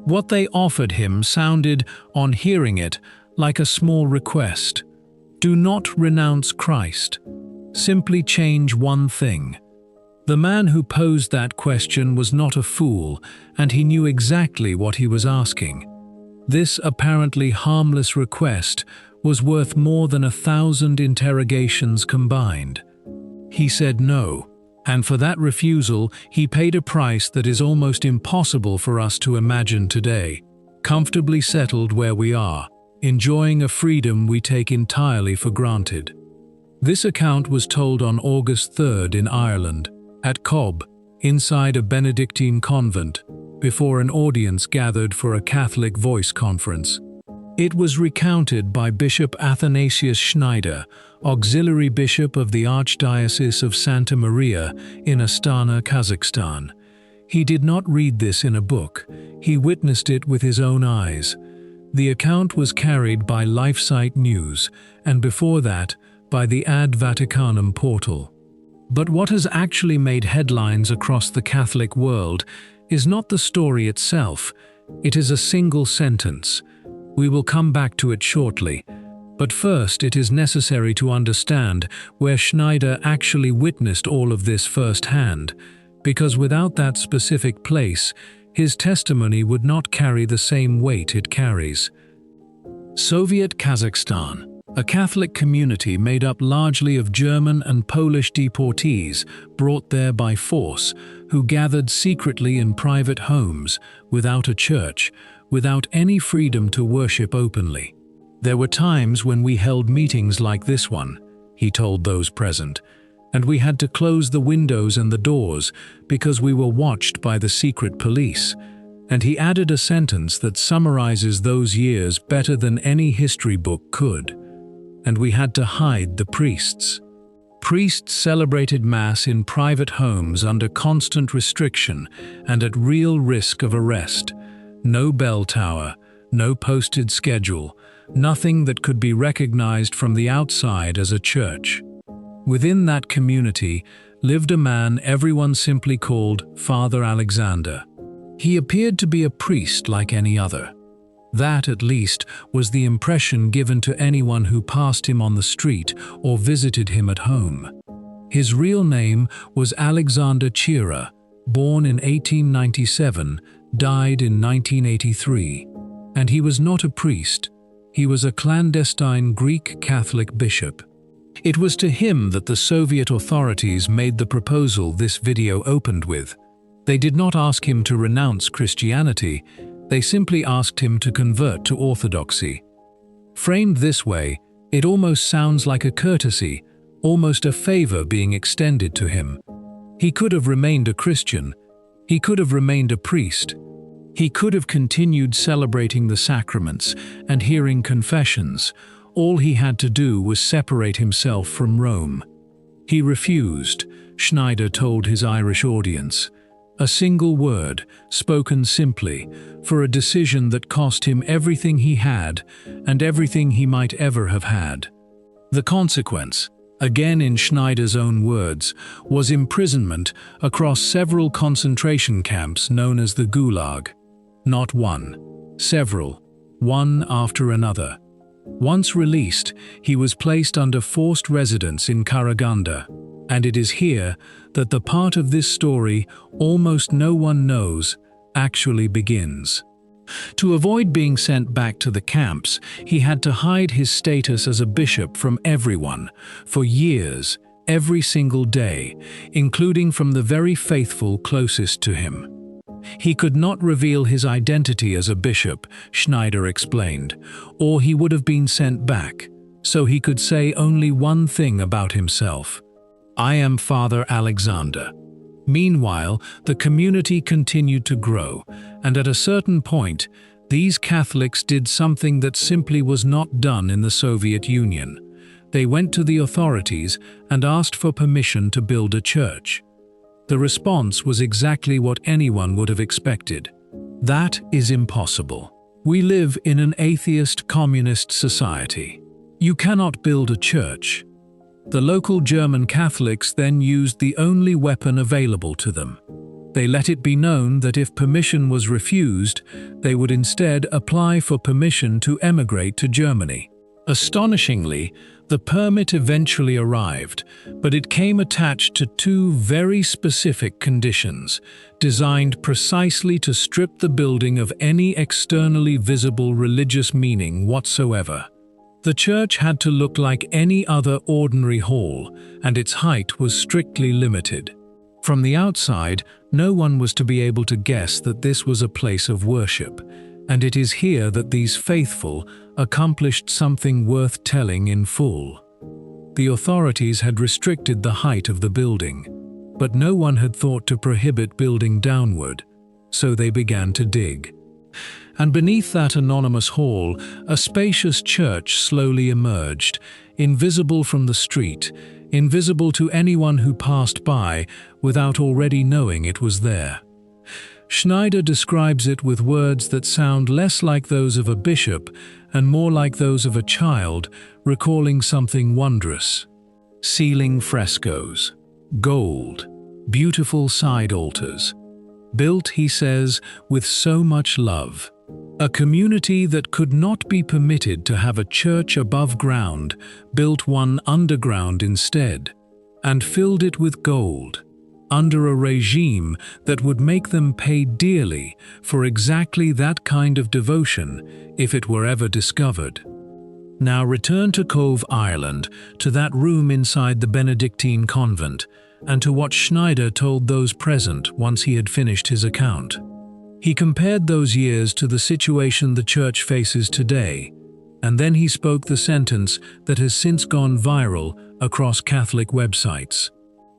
What they offered him sounded, on hearing it, like a small request. Do not renounce Christ. Simply change one thing. The man who posed that question was not a fool, and he knew exactly what he was asking. This apparently harmless request was worth more than 1,000 interrogations combined. He said no, and for that refusal he paid a price that is almost impossible for us to imagine today, comfortably settled where we are, enjoying a freedom we take entirely for granted. This account was told on August 3rd in Ireland, at Cobb, inside a Benedictine convent, before an audience gathered for a Catholic voice conference. It was recounted by Bishop Athanasius Schneider, auxiliary bishop of the Archdiocese of Santa Maria in Astana, Kazakhstan. He did not read this in a book, he witnessed it with his own eyes. The account was carried by LifeSite News, and before that, by the Ad Vaticanum portal. But what has actually made headlines across the Catholic world is not the story itself, it is a single sentence. We will come back to it shortly, but first it is necessary to understand where Schneider actually witnessed all of this firsthand, because without that specific place, his testimony would not carry the same weight it carries. Soviet Kazakhstan, a Catholic community made up largely of German and Polish deportees brought there by force, who gathered secretly in private homes, without a church, without any freedom to worship openly. There were times when we held meetings like this one, he told those present, and we had to close the windows and the doors because we were watched by the secret police. And he added a sentence that summarizes those years better than any history book could. And we had to hide the priests. Priests celebrated Mass in private homes under constant restriction and at real risk of arrest. No bell tower, no posted schedule, nothing that could be recognized from the outside as a church. Within that community lived a man everyone simply called Father Alexander. He appeared to be a priest like any other. That, at least, was the impression given to anyone who passed him on the street or visited him at home. His real name was Alexander Chira, born in 1897, died in 1983. And he was not a priest, he was a clandestine Greek Catholic bishop. It was to him that the Soviet authorities made the proposal this video opened with. They did not ask him to renounce Christianity, they simply asked him to convert to Orthodoxy. Framed this way, it almost sounds like a courtesy, almost a favor being extended to him. He could have remained a Christian, he could have remained a priest, he could have continued celebrating the sacraments and hearing confessions. All he had to do was separate himself from Rome. He refused, Schneider told his Irish audience. A single word, spoken simply, for a decision that cost him everything he had and everything he might ever have had. The consequence, again in Schneider's own words, was imprisonment across several concentration camps known as the Gulag. Not one, several, one after another. Once released, he was placed under forced residence in Karaganda, and it is here that the part of this story almost no one knows actually begins. To avoid being sent back to the camps, he had to hide his status as a bishop from everyone, for years, every single day, including from the very faithful closest to him. He could not reveal his identity as a bishop, Schneider explained, or he would have been sent back, so he could say only one thing about himself. I am Father Alexander. Meanwhile, the community continued to grow, and at a certain point, these Catholics did something that simply was not done in the Soviet Union. They went to the authorities and asked for permission to build a church. The response was exactly what anyone would have expected. That is impossible. We live in an atheist communist society. You cannot build a church. The local German Catholics then used the only weapon available to them, They let it be known that if permission was refused, they would instead apply for permission to emigrate to Germany. Astonishingly, the permit eventually arrived, but it came attached to two very specific conditions, designed precisely to strip the building of any externally visible religious meaning whatsoever. The church had to look like any other ordinary hall, and its height was strictly limited. From the outside, no one was to be able to guess that this was a place of worship, and it is here that these faithful accomplished something worth telling in full. The authorities had restricted the height of the building, but no one had thought to prohibit building downward, so they began to dig. And beneath that anonymous hall, a spacious church slowly emerged, invisible from the street, invisible to anyone who passed by without already knowing it was there. Schneider describes it with words that sound less like those of a bishop and more like those of a child recalling something wondrous. Ceiling frescoes, gold, beautiful side altars. Built, he says, with so much love. A community that could not be permitted to have a church above ground built one underground instead, and filled it with gold, under a regime that would make them pay dearly for exactly that kind of devotion if it were ever discovered. Now return to Cove, Ireland, to that room inside the Benedictine convent, and to what Schneider told those present once he had finished his account. He compared those years to the situation the church faces today, and then he spoke the sentence that has since gone viral across Catholic websites.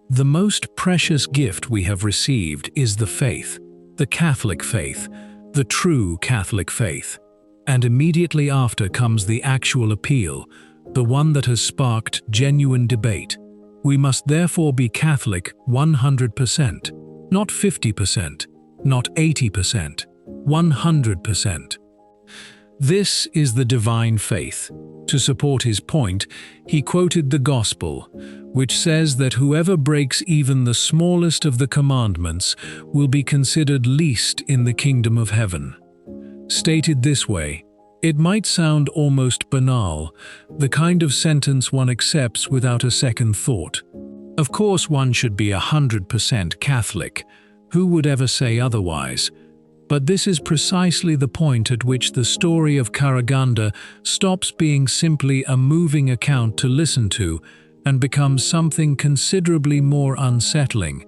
The most precious gift we have received is the faith, the Catholic faith, the true Catholic faith. And immediately after comes the actual appeal, the one that has sparked genuine debate. We must therefore be Catholic 100%, not 50%, not 80%, 100%. This is the divine faith. To support his point, he quoted the Gospel, which says that whoever breaks even the smallest of the commandments will be considered least in the kingdom of heaven. Stated this way, it might sound almost banal, the kind of sentence one accepts without a second thought. Of course, one should be 100% Catholic. Who would ever say otherwise? But this is precisely the point at which the story of Karaganda stops being simply a moving account to listen to and becomes something considerably more unsettling,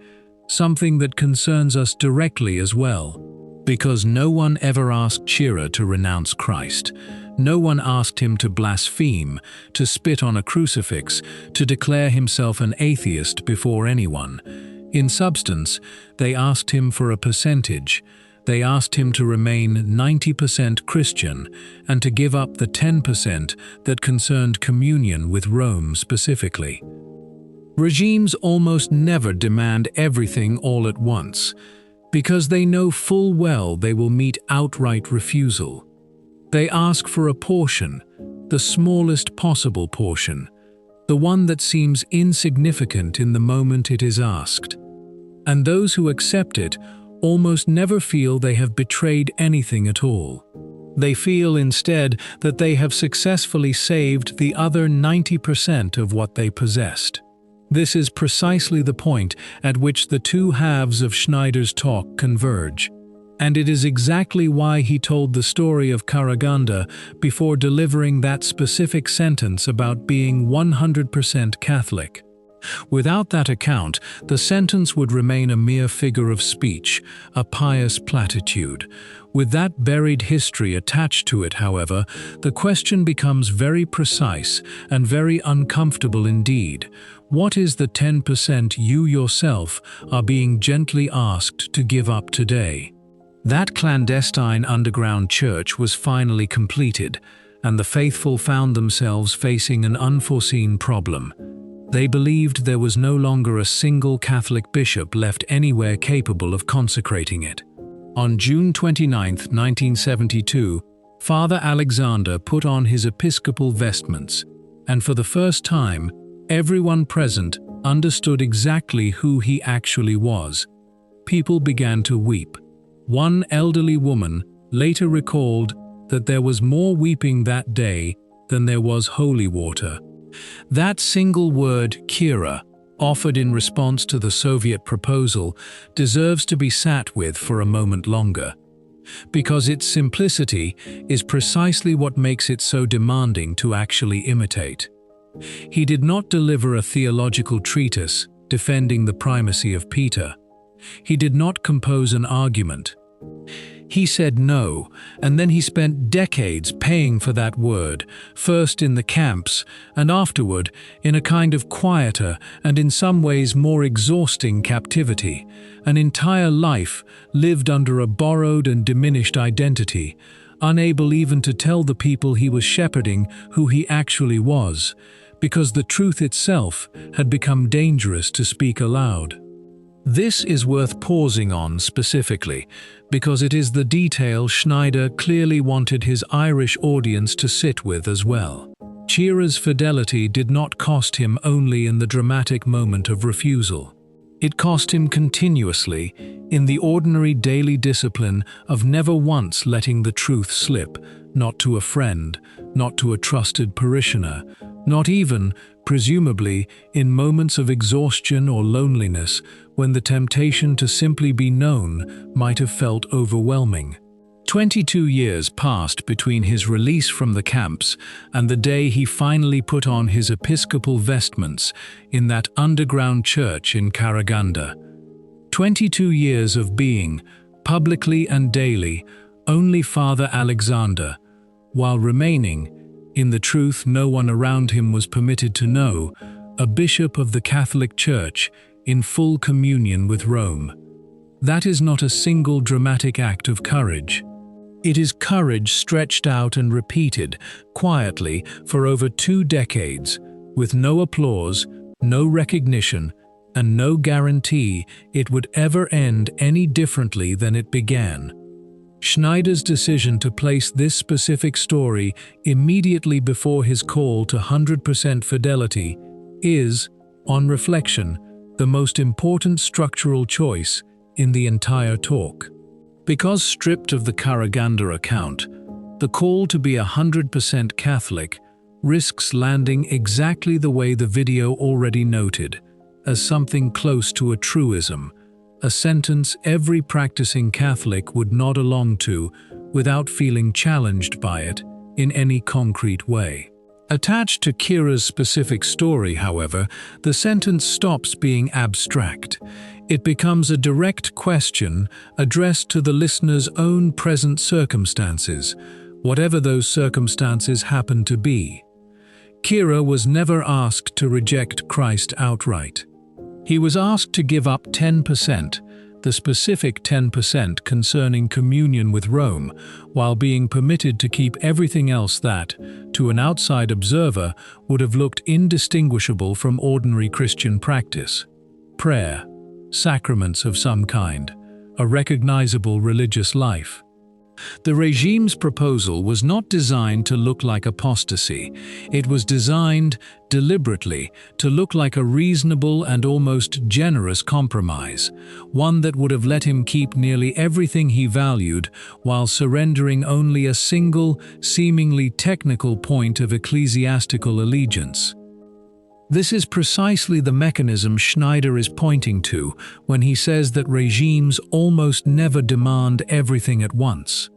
something that concerns us directly as well. Because no one ever asked Chira to renounce Christ. No one asked him to blaspheme, to spit on a crucifix, to declare himself an atheist before anyone. In substance, they asked him for a percentage. They asked him to remain 90% Christian and to give up the 10% that concerned communion with Rome specifically. Regimes almost never demand everything all at once, because they know full well they will meet outright refusal. They ask for a portion, the smallest possible portion, the one that seems insignificant in the moment it is asked. And those who accept it almost never feel they have betrayed anything at all. They feel instead that they have successfully saved the other 90% of what they possessed. This is precisely the point at which the two halves of Schneider's talk converge. And it is exactly why he told the story of Karaganda before delivering that specific sentence about being 100% Catholic. Without that account, the sentence would remain a mere figure of speech, a pious platitude. With that buried history attached to it, however, the question becomes very precise and very uncomfortable indeed. What is the 10% you yourself are being gently asked to give up today? That clandestine underground church was finally completed, and the faithful found themselves facing an unforeseen problem. They believed there was no longer a single Catholic bishop left anywhere capable of consecrating it. On June 29, 1972, Father Alexander put on his episcopal vestments, and for the first time, everyone present understood exactly who he actually was. people began to weep. One elderly woman later recalled that there was more weeping that day than there was holy water. That single word, Kira, offered in response to the Soviet proposal, deserves to be sat with for a moment longer, because its simplicity is precisely what makes it so demanding to actually imitate. He did not deliver a theological treatise defending the primacy of Peter. He did not compose an argument. He said no, and then he spent decades paying for that word, first in the camps, and afterward in a kind of quieter and in some ways more exhausting captivity, an entire life lived under a borrowed and diminished identity, unable even to tell the people he was shepherding who he actually was, because the truth itself had become dangerous to speak aloud. This is worth pausing on specifically, because it is the detail Schneider clearly wanted his Irish audience to sit with as well. Kira's fidelity did not cost him only in the dramatic moment of refusal. It cost him continuously in the ordinary daily discipline of never once letting the truth slip, not to a friend, not to a trusted parishioner, not even, presumably, in moments of exhaustion or loneliness when the temptation to simply be known might have felt overwhelming. 22 years passed between his release from the camps and the day he finally put on his episcopal vestments in that underground church in Karaganda. 22 years of being, publicly and daily, only Father Alexander, while remaining, in the truth no one around him was permitted to know, a bishop of the Catholic Church in full communion with Rome. That is not a single dramatic act of courage. It is courage stretched out and repeated, quietly, for over 2 decades, with no applause, no recognition, and no guarantee it would ever end any differently than it began. Schneider's decision to place this specific story immediately before his call to 100% fidelity is, on reflection, the most important structural choice in the entire talk. Because stripped of the Karaganda account, the call to be 100% Catholic risks landing exactly the way the video already noted, as something close to a truism, a sentence every practicing Catholic would nod along to without feeling challenged by it in any concrete way. Attached to Kira's specific story, however, the sentence stops being abstract. It becomes a direct question addressed to the listener's own present circumstances, whatever those circumstances happen to be. Kira was never asked to reject Christ outright. He was asked to give up 10%, the specific 10% concerning communion with Rome, while being permitted to keep everything else that, to an outside observer, would have looked indistinguishable from ordinary Christian practice. Prayer, sacraments of some kind, a recognizable religious life. The regime's proposal was not designed to look like apostasy. It was designed, deliberately, to look like a reasonable and almost generous compromise, one that would have let him keep nearly everything he valued while surrendering only a single, seemingly technical point of ecclesiastical allegiance. This is precisely the mechanism Schneider is pointing to when he says that regimes almost never demand everything at once.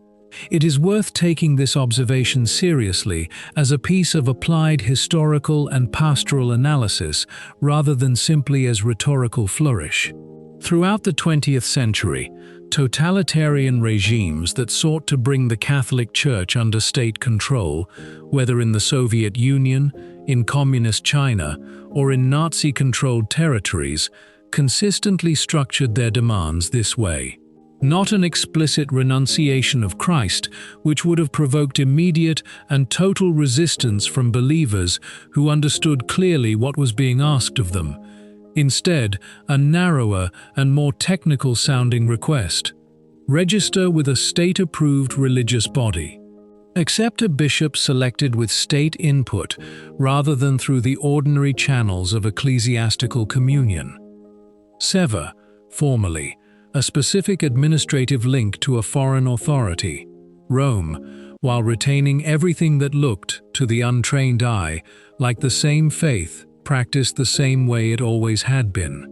It is worth taking this observation seriously as a piece of applied historical and pastoral analysis rather than simply as rhetorical flourish. Throughout the 20th century, totalitarian regimes that sought to bring the Catholic Church under state control, whether in the Soviet Union, in Communist China, or in Nazi-controlled territories, consistently structured their demands this way. Not an explicit renunciation of Christ, which would have provoked immediate and total resistance from believers who understood clearly what was being asked of them. Instead, a narrower and more technical-sounding request: register with a state-approved religious body. Accept a bishop selected with state input rather than through the ordinary channels of ecclesiastical communion. Sever, formally, a specific administrative link to a foreign authority, Rome, while retaining everything that looked, to the untrained eye, like the same faith, practiced the same way it always had been.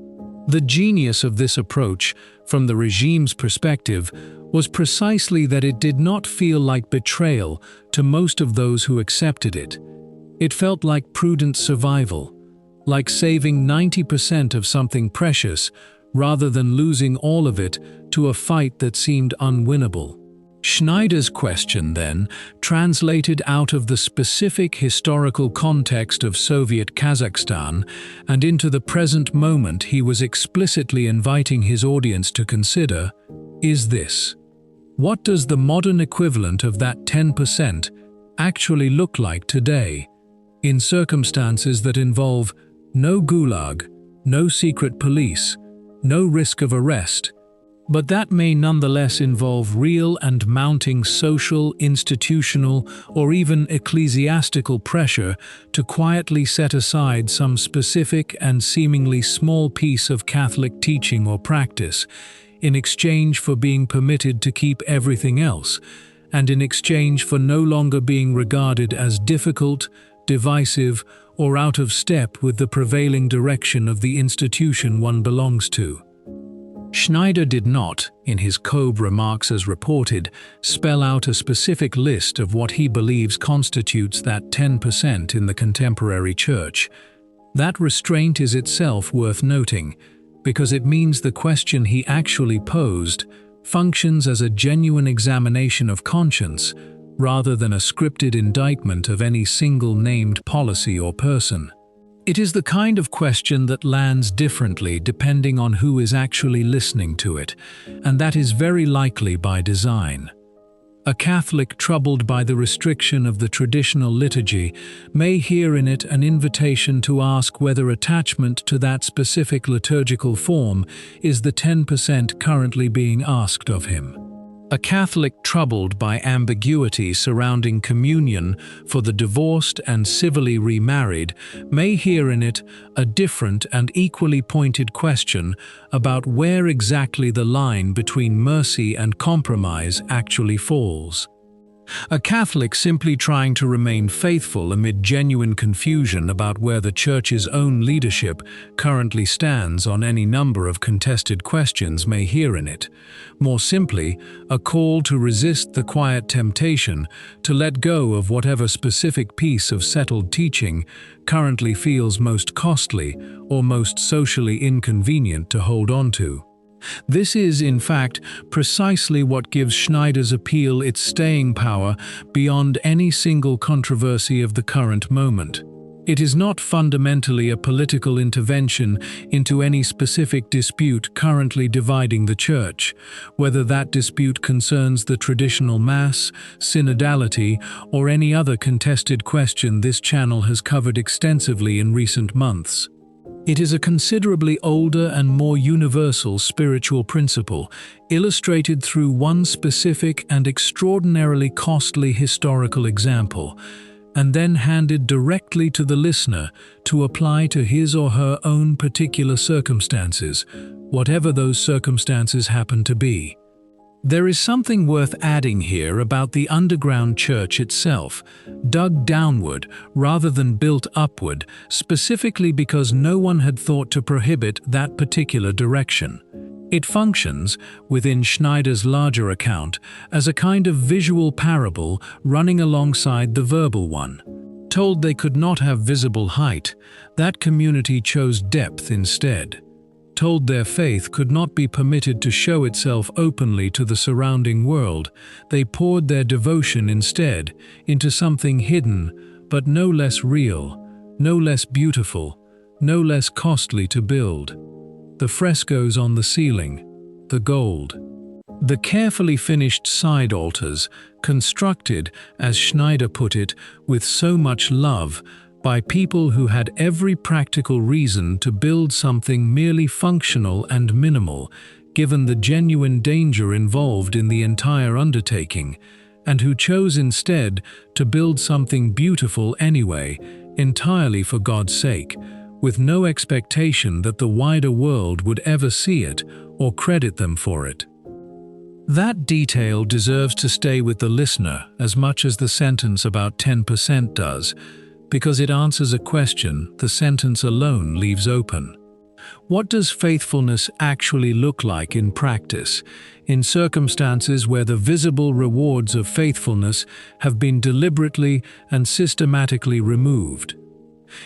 The genius of this approach, from the regime's perspective, was precisely that it did not feel like betrayal to most of those who accepted it. It felt like prudent survival, like saving 90% of something precious rather than losing all of it to a fight that seemed unwinnable. Schneider's question, then, translated out of the specific historical context of Soviet Kazakhstan and into the present moment he was explicitly inviting his audience to consider, is this: what does the modern equivalent of that 10% actually look like today, in circumstances that involve no gulag, no secret police, no risk of arrest, but that may nonetheless involve real and mounting social, institutional, or even ecclesiastical pressure to quietly set aside some specific and seemingly small piece of Catholic teaching or practice, in exchange for being permitted to keep everything else, and in exchange for no longer being regarded as difficult, divisive, or out of step with the prevailing direction of the institution one belongs to. Schneider did not, in his Kobe remarks as reported, spell out a specific list of what he believes constitutes that 10% in the contemporary church. That restraint is itself worth noting, because it means the question he actually posed functions as a genuine examination of conscience, rather than a scripted indictment of any single named policy or person. It is the kind of question that lands differently depending on who is actually listening to it, and that is very likely by design. A Catholic troubled by the restriction of the traditional liturgy may hear in it an invitation to ask whether attachment to that specific liturgical form is the 10% currently being asked of him. A Catholic troubled by ambiguity surrounding communion for the divorced and civilly remarried may hear in it a different and equally pointed question about where exactly the line between mercy and compromise actually falls. A Catholic simply trying to remain faithful amid genuine confusion about where the Church's own leadership currently stands on any number of contested questions may hear in it, more simply, a call to resist the quiet temptation to let go of whatever specific piece of settled teaching currently feels most costly or most socially inconvenient to hold on to. This is, in fact, precisely what gives Schneider's appeal its staying power beyond any single controversy of the current moment. It is not fundamentally a political intervention into any specific dispute currently dividing the Church, whether that dispute concerns the traditional Mass, synodality, or any other contested question this channel has covered extensively in recent months. It is a considerably older and more universal spiritual principle, illustrated through one specific and extraordinarily costly historical example, and then handed directly to the listener to apply to his or her own particular circumstances, whatever those circumstances happen to be. There is something worth adding here about the underground church itself, dug downward rather than built upward, specifically because no one had thought to prohibit that particular direction. It functions, within Schneider's larger account, as a kind of visual parable running alongside the verbal one. Told they could not have visible height, that community chose depth instead. Told their faith could not be permitted to show itself openly to the surrounding world, they poured their devotion instead into something hidden, but no less real, no less beautiful, no less costly to build. The frescoes on the ceiling, the gold. The carefully finished side altars, constructed, as Schneider put it, with so much love, by people who had every practical reason to build something merely functional and minimal, given the genuine danger involved in the entire undertaking, and who chose instead to build something beautiful anyway, entirely for God's sake, with no expectation that the wider world would ever see it or credit them for it. That detail deserves to stay with the listener as much as the sentence about 10% does, because it answers a question the sentence alone leaves open. What does faithfulness actually look like in practice, in circumstances where the visible rewards of faithfulness have been deliberately and systematically removed?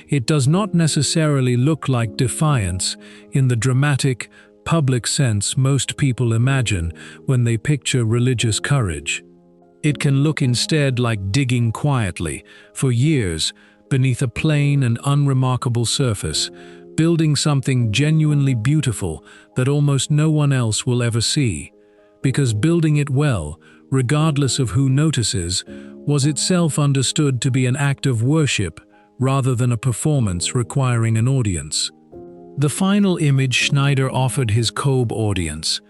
It does not necessarily look like defiance in the dramatic, public sense most people imagine when they picture religious courage. It can look instead like digging quietly, for years, beneath a plain and unremarkable surface, building something genuinely beautiful that almost no one else will ever see, because building it well, regardless of who notices, was itself understood to be an act of worship rather than a performance requiring an audience. The final image Schneider offered his Kobe audience,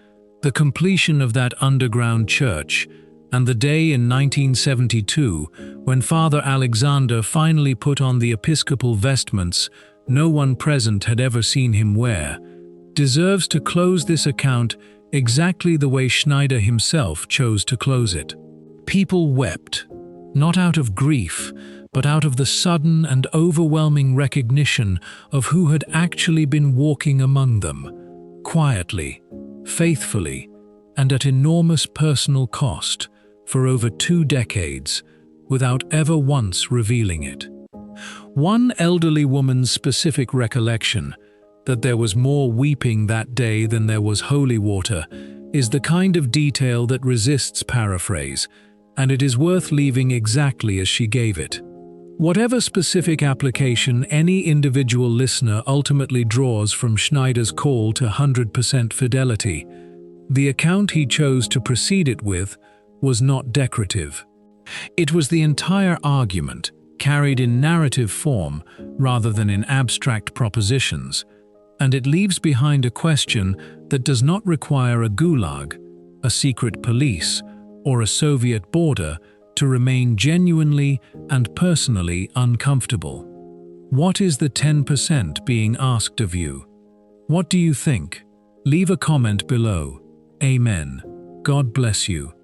the completion of that underground church, and the day in 1972 when Father Alexander finally put on the episcopal vestments no one present had ever seen him wear, deserves to close this account exactly the way Schneider himself chose to close it. People wept, not out of grief, but out of the sudden and overwhelming recognition of who had actually been walking among them, quietly, faithfully, and at enormous personal cost, for over 2 decades, without ever once revealing it. One elderly woman's specific recollection, that there was more weeping that day than there was holy water, is the kind of detail that resists paraphrase, and it is worth leaving exactly as she gave it. Whatever specific application any individual listener ultimately draws from Schneider's call to 100% fidelity, the account he chose to precede it with was not decorative. It was the entire argument, carried in narrative form rather than in abstract propositions, and it leaves behind a question that does not require a gulag, a secret police, or a Soviet border to remain genuinely and personally uncomfortable. What is the 10% being asked of you? What do you think? Leave a comment below. Amen. God bless you.